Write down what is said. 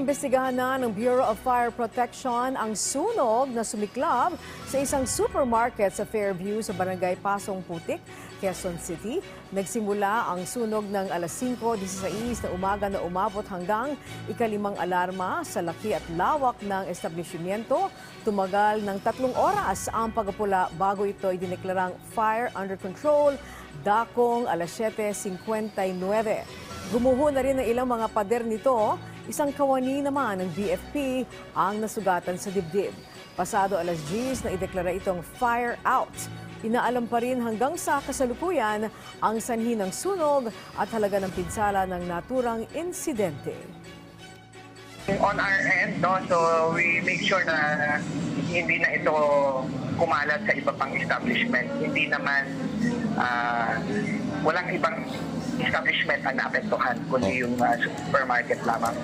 Iniimbestigahan na ng Bureau of Fire Protection ang sunog na sumiklab sa isang supermarket sa Fairview sa Barangay Pasong Putik, Quezon City. Nagsimula ang sunog ng alas 5:16 na umaga na umabot hanggang ikalimang alarma sa laki at lawak ng establishmento. Tumagal ng 3 oras ang pagpupula bago ito idineklarang fire under control dakong alas 7:59. Gumuho na rin ang ilang mga pader nito. Isang kawani naman ng BFP ang nasugatan sa dibdib. Pasado alas 10 na ideklara itong fire out. Inaalam pa rin hanggang sa kasalukuyan ang sanhi ng sunog at halaga ng pinsala ng naturang insidente. On our end, no, so we make sure na hindi na ito kumalat sa iba pang establishment. Hindi naman walang ibang establishment ang naapektuhan kundi yung supermarket lamang.